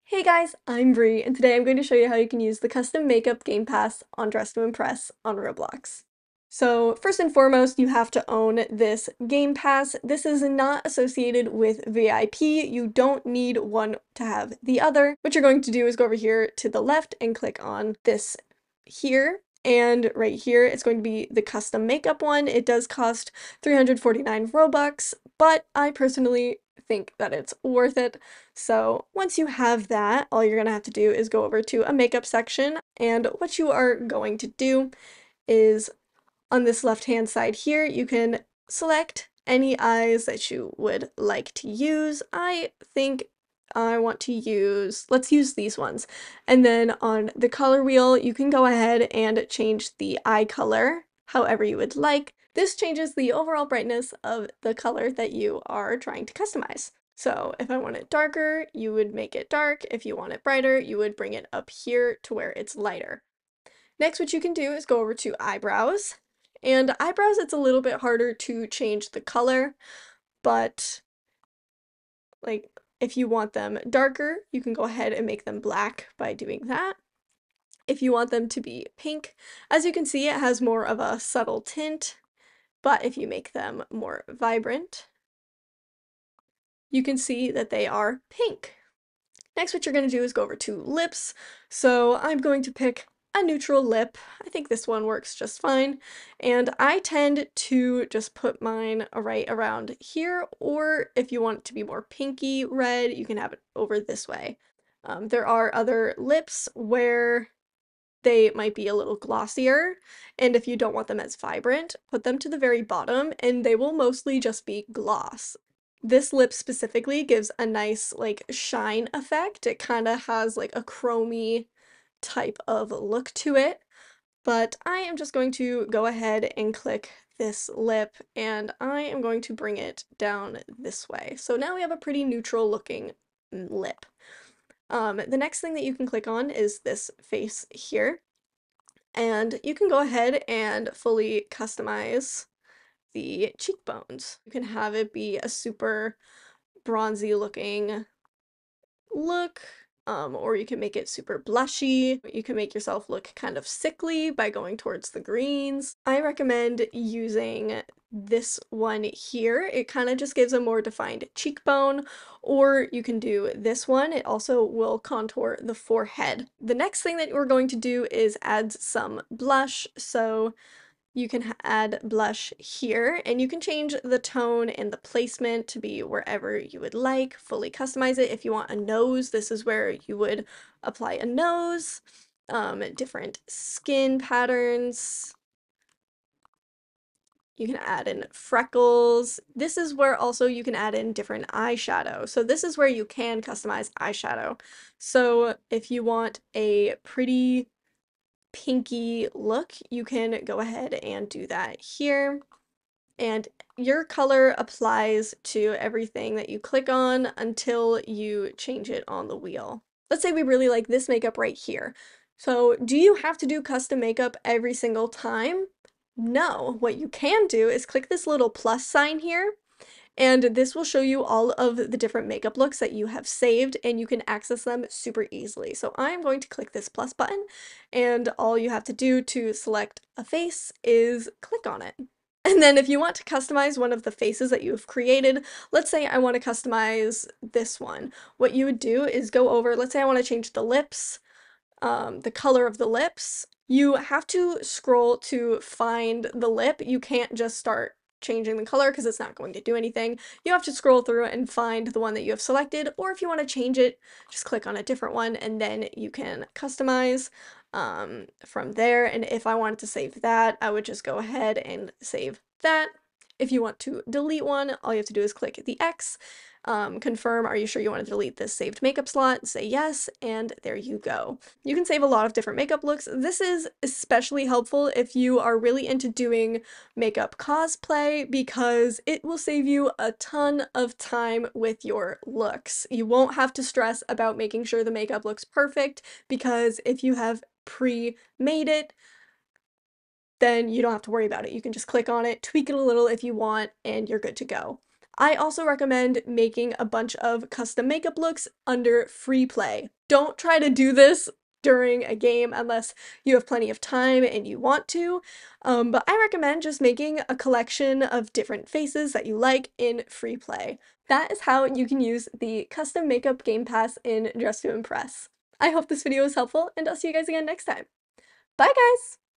Hey guys, I'm Bree, and today I'm going to show you how you can use the custom makeup game pass on Dress to Impress on Roblox. So first and foremost, you have to own this game pass. This is not associated with VIP. You don't need one to have the other. What you're going to do is go over here to the left and click on this here. And right here, it's going to be the custom makeup one. It does cost 349 Robux, but I personally think that it's worth it. So once you have that, all you're gonna have to do is go over to a makeup section, and what you are going to do is on this left-hand side here, you can select any eyes that you would like to use. I think I want to let's use these ones. And then on the color wheel, you can go ahead and change the eye color however you would like. This changes the overall brightness of the color that you are trying to customize. So if I want it darker, you would make it dark. If you want it brighter, you would bring it up here to where it's lighter. Next, what you can do is go over to eyebrows. And eyebrows, it's a little bit harder to change the color, but like if you want them darker, you can go ahead and make them black by doing that. If you want them to be pink, as you can see, it has more of a subtle tint, but if you make them more vibrant, you can see that they are pink. Next, what you're going to do is go over to lips. So I'm going to pick a neutral lip. I think this one works just fine. And I tend to just put mine right around here, or if you want it to be more pinky red, you can have it over this way. There are other lips where they might be a little glossier, and if you don't want them as vibrant, put them to the very bottom and they will mostly just be gloss. This lip specifically gives a nice like shine effect. It kind of has like a chromy type of look to it, but I am just going to go ahead and click this lip and I am going to bring it down this way. So now we have a pretty neutral looking lip. The next thing that you can click on is this face here, and you can go ahead and fully customize the cheekbones. You can have it be a super bronzy looking look, or you can make it super blushy. You can make yourself look kind of sickly by going towards the greens. I recommend using this one here. It kind of just gives a more defined cheekbone, or you can do this one. It also will contour the forehead. The next thing that we're going to do is add some blush. So you can add blush here, and you can change the tone and the placement to be wherever you would like, fully customize it. If you want a nose, this is where you would apply a nose, different skin patterns. You can add in freckles. This is where also you can add in different eyeshadow. So this is where you can customize eyeshadow. So if you want a pretty pinky look, you can go ahead and do that here. And your color applies to everything that you click on until you change it on the wheel. Let's say we really like this makeup right here. So do you have to do custom makeup every single time? No. What you can do is click this little plus sign here, and this will show you all of the different makeup looks that you have saved, and you can access them super easily. So I'm going to click this plus button, and all you have to do to select a face is click on it. And then if you want to customize one of the faces that you've created, let's say I want to customize this one, what you would do is go over, let's say I want to change the lips, the color of the lips. You have to scroll to find the lip. You can't just start changing the color because it's not going to do anything. You have to scroll through and find the one that you have selected, or if you want to change it, just click on a different one and then you can customize from there. And if I wanted to save that, I would just go ahead and save that. If you want to delete one, all you have to do is click the X, confirm, are you sure you want to delete this saved makeup slot, say yes, and there you go. You can save a lot of different makeup looks. This is especially helpful if you are really into doing makeup cosplay, because it will save you a ton of time with your looks. You won't have to stress about making sure the makeup looks perfect, because if you have pre-made it, then you don't have to worry about it. You can just click on it, tweak it a little if you want, and you're good to go. I also recommend making a bunch of custom makeup looks under free play. Don't try to do this during a game unless you have plenty of time and you want to, but I recommend just making a collection of different faces that you like in free play. That is how you can use the custom makeup game pass in Dress to Impress. I hope this video was helpful, and I'll see you guys again next time. Bye guys!